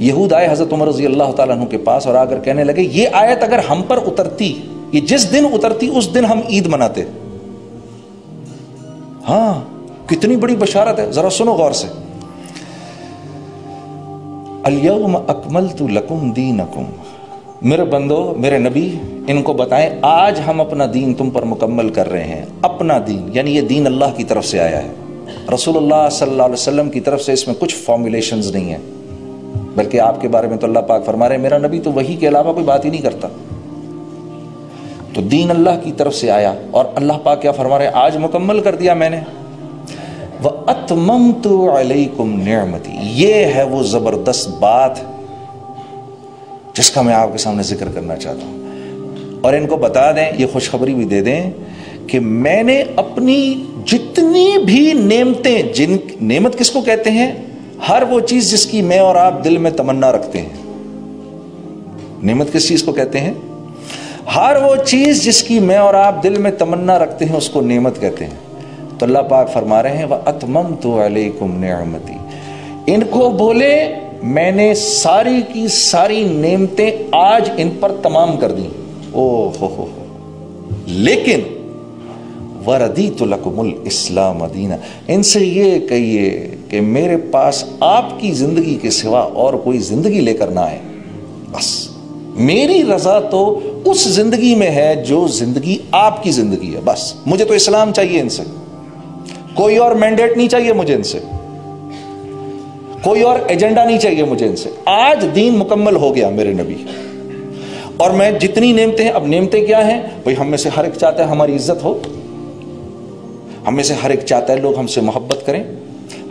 یہود آئے حضرت عمر رضی اللہ تعالیٰ عنہ کے پاس اور آ کر کہنے لگے یہ آیت اگر ہم پر اترتی، یہ جس دن اترتی اس دن ہم عید مناتے۔ ہاں کتنی بڑی بشارت ہے، ذرا سنو غور سے۔ الیوم اکملت لکم دینکم، میرے بندو میرے نبی ان کو بتائیں آج ہم اپنا دین تم پر مکمل کر رہے ہیں۔ اپنا دین یعنی یہ دین اللہ کی طرف سے آیا ہے، رسول اللہ صلی اللہ علیہ وسلم کی طرف سے اس میں کچھ فارمولیشنز نہیں ہیں، بلکہ آپ کے بارے میں تو اللہ پاک فرما رہے ہیں میرا نبی تو وحی کے علاوہ کوئی بات ہی نہیں کرتا۔ تو دین اللہ کی طرف سے آیا اور اللہ پاک کیا فرما رہے ہیں آج مکمل کر دیا میں نے۔ وَأَتْمَمْتُ عَلَيْكُمْ نِعْمَتِي، یہ ہے وہ زبردست بات جس کا میں آپ کے سامنے ذکر کرنا چاہتا ہوں، اور ان کو بتا دیں، یہ خوشخبری بھی دے دیں کہ میں نے اپنی جتنی بھی نعمتیں، نعمت کس کو کہتے ہیں؟ ہر وہ چیز جس کی میں اور آپ دل میں تمنا رکھتے ہیں۔ نعمت کس چیز کو کہتے ہیں؟ ہر وہ چیز جس کی میں اور آپ دل میں تمنا رکھتے ہیں اس کو نعمت کہتے ہیں۔ تو اللہ پاک فرما رہے ہیں وَأَتْمَمْتُ عَلَيْكُمْ نِعْمَتِي، ان کو بولے میں نے ساری کی ساری نعمتیں آج ان پر تمام کر دیں۔ او ہو، لیکن وَرَضِيتُ لَكُمُ الْإِسْلَامَ دِينًا، ان سے یہ کہیے کہ میرے پاس آپ کی زندگی کے سوا اور کوئی زندگی لے کر نہ آئے، بس میری رضا تو اس زندگی میں ہے جو زندگی آپ کی زندگی ہے، بس مجھے تو اسلام چاہیے، ان سے کوئی اور مینڈیٹ نہیں چاہیے مجھے، ان سے کوئی اور ایجنڈا نہیں چاہیے مجھے، ان سے آج دین مکمل ہو گیا میرے نبی۔ اور میں جتنی نعمتیں ہیں، اب نعمتیں کیا ہیں بھئی؟ ہم میں سے ہر ایک چاہتا ہے ہماری عزت ہو، ہم میں سے ہر ایک چاہتا ہے لوگ ہم سے محبت کریں،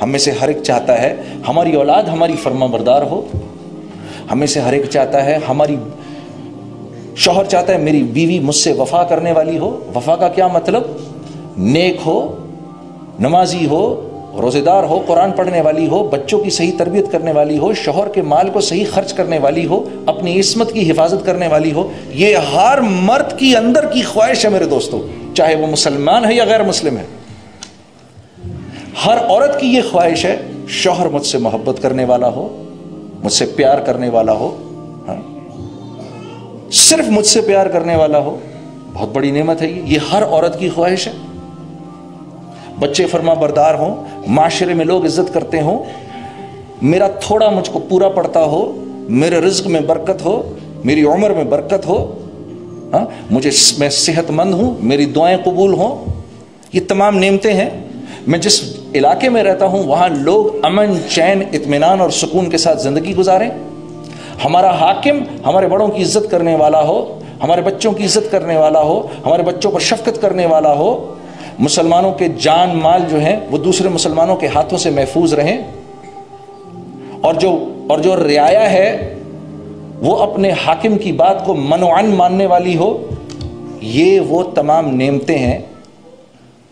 ہم میں سے ہر ایک چاہتا ہے ہماری اولاد ہماری فرما بردار ہو، ہم میں سے ہر ایک چاہتا ہے ہماری شوہر چاہتا ہے میری بیوی مجھ سے وفا کرنے والی ہو۔ وفا کا کیا مطلب؟ نیک ہو، نمازی ہو، روزہ دار ہو، قرآن پڑھنے والی ہو، بچوں کی صحیح تربیت کرنے والی ہو، شوہر کے مال کو صحیح خرچ کرنے والی ہو، اپنی عصمت کی حفاظت کرنے والی ہو۔ یہ ہر مرد کی اندر کی خواہش ہے میرے دوستو، چاہے وہ مسلمان ہے یا غیر مسلم ہے۔ ہر عورت کی یہ خواہش ہے شوہر مجھ سے محبت کرنے والا ہو، مجھ سے پیار کرنے والا ہو، صرف مجھ سے پیار کرنے والا ہو۔ بہت بڑی نعمت ہے یہ ہر عورت کی خواہش ہے۔ بچے فرما بردار ہوں، معاشرے میں لوگ عزت کرتے ہوں، میرا تھوڑا مجھ کو پورا پڑتا ہو، میرے رزق میں برکت ہو، میری عمر میں برکت ہو، میں صحت مند ہوں، میری دعائیں قبول ہوں۔ یہ تمام نعمتیں ہیں۔ میں جس علاقے میں رہتا ہوں وہاں لوگ امن، چین، اطمینان اور سکون کے ساتھ زندگی گزاریں۔ ہمارا حاکم ہمارے بڑوں کی عزت کرنے والا ہو، ہمارے بچوں کی عزت کرنے والا ہو، ہمارے بچوں پر شفقت کرنے والا ہو، مسلمانوں کے جان مال جو ہیں وہ دوسرے مسلمانوں کے ہاتھوں سے محفوظ رہیں، اور جو رعایا ہے وہ اپنے حاکم کی بات کو منوعاً ماننے والی ہو۔ یہ وہ تمام نعمتیں ہیں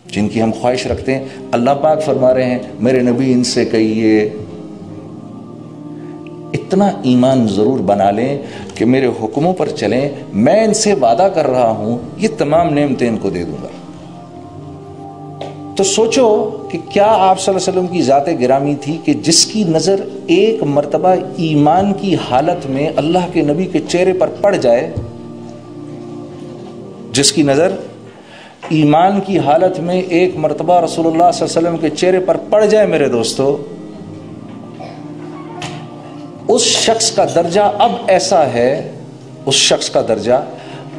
جن کی ہم خواہش رکھتے ہیں۔ اللہ پاک فرما رہے ہیں میرے نبی ان سے کہیے اتنا ایمان ضرور بنا لیں کہ میرے حکموں پر چلیں، میں ان سے وعدہ کر رہا ہوں یہ تمام نعمتیں ان کو دے دوں گا۔ تو سوچو کہ کیا آپ صلی اللہ علیہ وسلم کی ذات گرامی تھی کہ جس کی نظر ایک مرتبہ ایمان کی حالت میں اللہ کے نبی کے چہرے پر پڑ جائے، جس کی نظر ایمان کی حالت میں ایک مرتبہ رسول اللہ صلی اللہ علیہ وسلم کے چہرے پر پڑ جائے میرے دوستو، اس شخص کا درجہ اب ایسا ہے، اس شخص کا درجہ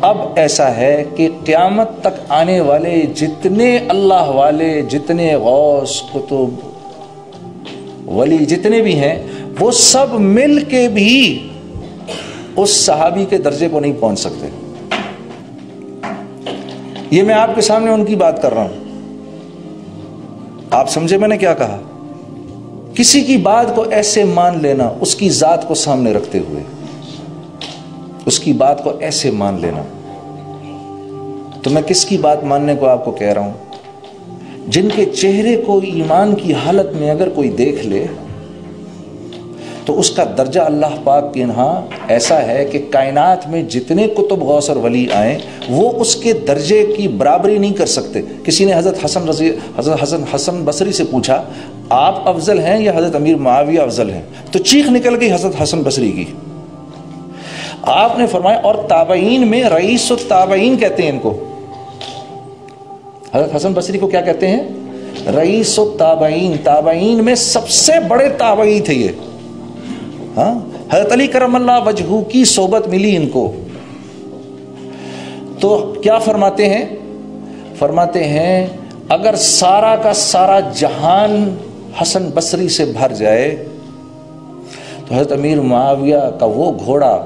اب ایسا ہے کہ قیامت تک آنے والے جتنے اللہ والے، جتنے غوث، قطب، ولی جتنے بھی ہیں وہ سب مل کے بھی اس صحابی کے درجے کو نہیں پہنچ سکتے۔ یہ میں آپ کے سامنے ان کی بات کر رہا ہوں، آپ سمجھے میں نے کیا کہا؟ کسی کی بات کو ایسے مان لینا، اس کی ذات کو سامنے رکھتے ہوئے اس کی بات کو ایسے مان لینا۔ تو میں کس کی بات ماننے کو آپ کو کہہ رہا ہوں؟ جن کے چہرے کو ایمان کی حالت میں اگر کوئی دیکھ لے تو اس کا درجہ اللہ پاک کے یہاں ایسا ہے کہ کائنات میں جتنے کتب غوث اور ولی آئیں وہ اس کے درجے کی برابری نہیں کر سکتے۔ کسی نے حضرت حسن بصری سے پوچھا آپ افضل ہیں یا حضرت امیر معاویہ افضل ہیں؟ تو چیخ نکل گئی حضرت حسن بصری کی. آپ نے فرمایا، اور تابعین میں رئیس التابعین کہتے ہیں ان کو. حضرت حسن بصری کو کیا کہتے ہیں؟ رئیس التابعین. تابعین میں سب سے بڑے تابعی تھے یہ. ہاں، حضرت علی کرم اللہ وجہہ کی صحبت ملی ان کو. تو کیا فرماتے ہیں؟ فرماتے ہیں اگر سارا کا سارا جہان حسن بصری سے بھر جائے تو حضرت امیر معاویہ کا وہ گھوڑا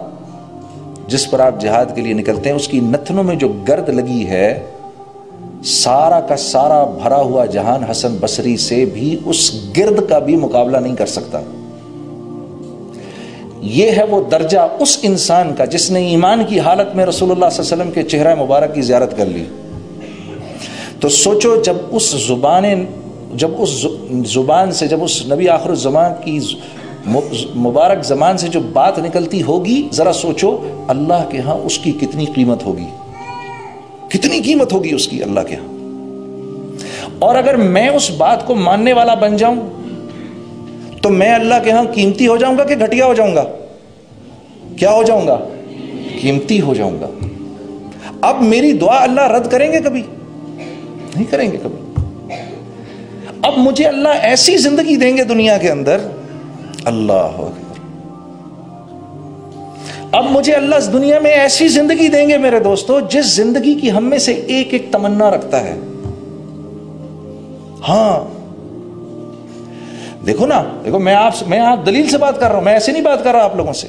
جس پر آپ جہاد کے لیے نکلتے ہیں، اس کی نتنوں میں جو گرد لگی ہے، سارا کا سارا بھرا ہوا جہان حسن بصری سے بھی اس گرد کا بھی مقابلہ نہیں کر سکتا. یہ ہے وہ درجہ اس انسان کا جس نے ایمان کی حالت میں رسول اللہ صلی اللہ علیہ وسلم کے چہرہ مبارک کی زیارت کر لی. تو سوچو جب اس زبان سے جب اس نبی آخر الزمان کی مبارک زمان سے جو بات نکلتی ہوگی، ذرا سوچو اللہ کے ہاں اس کی کتنی قیمت ہوگی، کتنی قیمت ہوگی اس کی اللہ کے ہاں. اور اگر میں اس بات کو ماننے والا بن جاؤں تو میں اللہ کے ہاں قیمتی ہو جاؤں گا کہ گھٹیا ہو جاؤں گا؟ کیا ہو جاؤں گا؟ قیمتی ہو جاؤں گا. اب میری دعا اللہ رد کریں گے؟ کبھی نہیں کریں گے کبھی. اب مجھے اللہ ایسی زندگی دیں گے دنیا کے اندر، اللہ اکبر. اب مجھے اللہ اس دنیا میں ایسی زندگی دیں گے میرے دوستو جس زندگی کی ہم میں سے ایک ایک تمنا رکھتا ہے. ہاں دیکھو نا، دیکھو میں آپ دلیل سے بات کر رہا ہوں، میں ایسے نہیں بات کر رہا آپ لوگوں سے.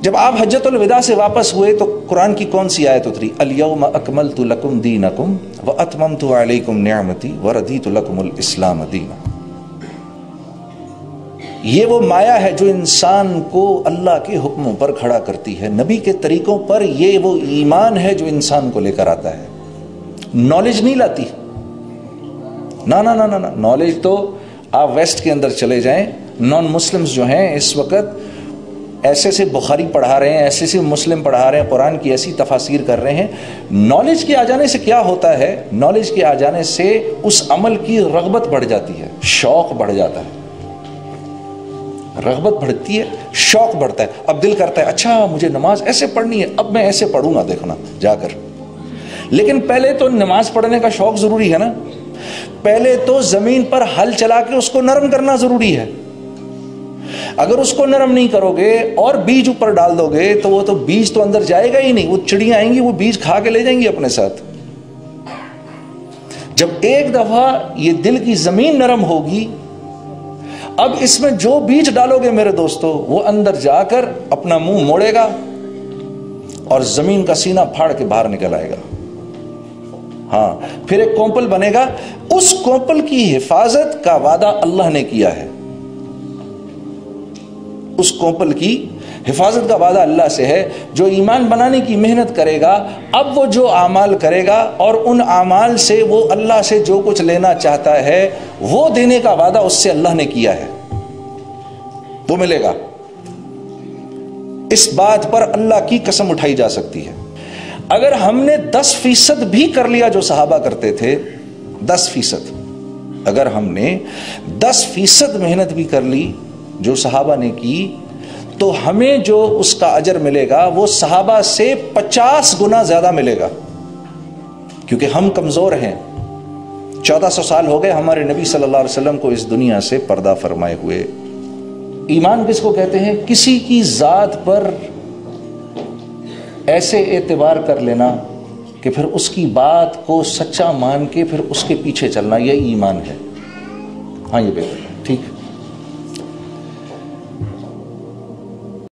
جب آپ حجۃ الوداع سے واپس ہوئے تو قرآن کی کون سی آیت اتری؟ الیوم اکملت لکم دینکم واتممت علیکم نعمتی ورضیت لکم الاسلام دینا. یہ وہ مایا ہے جو انسان کو اللہ کے حکموں پر کھڑا کرتی ہے، نبی کے طریقوں پر. یہ وہ ایمان ہے جو انسان کو لے کر آتا ہے، نالج نہیں لاتی. نا نا نا نا، نالج تو آپ ویسٹ کے اندر چلے جائیں، نان مسلمز جو ہیں اس وقت ایسے سے بخاری پڑھا رہے ہیں، ایسے سے مسلم پڑھا رہے ہیں، قرآن کی ایسی تفاسیر کر رہے ہیں. نالج کے آ جانے سے کیا ہوتا ہے؟ نالج کے آ جانے سے اس عمل کی رغبت بڑھ جاتی ہے، شوق بڑھ جاتا ہے. رغبت بڑھتی ہے، شوق بڑھتا ہے. اب دل کرتا ہے اچھا مجھے نماز ایسے پڑھنی ہے، اب میں ایسے پڑھوں گا، دیکھنا جا کر. لیکن پہلے تو نماز پڑھنے کا شوق ضروری ہے نا. پہلے تو زمین پر ہل چلا کے اس کو نرم کرنا ضروری ہے. اگر اس کو نرم نہیں کرو گے اور بیج اوپر ڈال دو گے تو وہ تو بیج تو اندر جائے گا ہی نہیں. وہ چڑیاں آئیں گی، وہ بیج کھا کے لے جائیں گی اپنے ساتھ. جب ایک دفعہ یہ دل کی زمین نرم ہوگی، اب اس میں جو بیج ڈالو گے میرے دوستو وہ اندر جا کر اپنا منہ موڑے گا اور زمین کا سینہ پھاڑ کے باہر نکل آئے گا. ہاں، پھر ایک کومپل بنے گا. اس کومپل کی حفاظت کا وعدہ اللہ نے کیا ہے. اس کومپل کی حفاظت کا وعدہ اللہ سے ہے. جو ایمان بنانے کی محنت کرے گا، اب وہ جو اعمال کرے گا اور ان اعمال سے وہ اللہ سے جو کچھ لینا چاہتا ہے وہ دینے کا وعدہ اس سے اللہ نے کیا ہے، وہ ملے گا. اس بات پر اللہ کی قسم اٹھائی جا سکتی ہے. اگر ہم نے 10% بھی کر لیا جو صحابہ کرتے تھے، 10%، اگر ہم نے 10% محنت بھی کر لی جو صحابہ نے کی، تو ہمیں جو اس کا اجر ملے گا وہ صحابہ سے 50 گنا زیادہ ملے گا. کیونکہ ہم کمزور ہیں. 1400 سال ہو گئے ہمارے نبی صلی اللہ علیہ وسلم کو اس دنیا سے پردہ فرمائے ہوئے. ایمان کس کو کہتے ہیں؟ کسی کی ذات پر ایسے اعتبار کر لینا کہ پھر اس کی بات کو سچا مان کے پھر اس کے پیچھے چلنا، یہ ایمان ہے. ہاں یہ بہتر ہے. ٹھیک.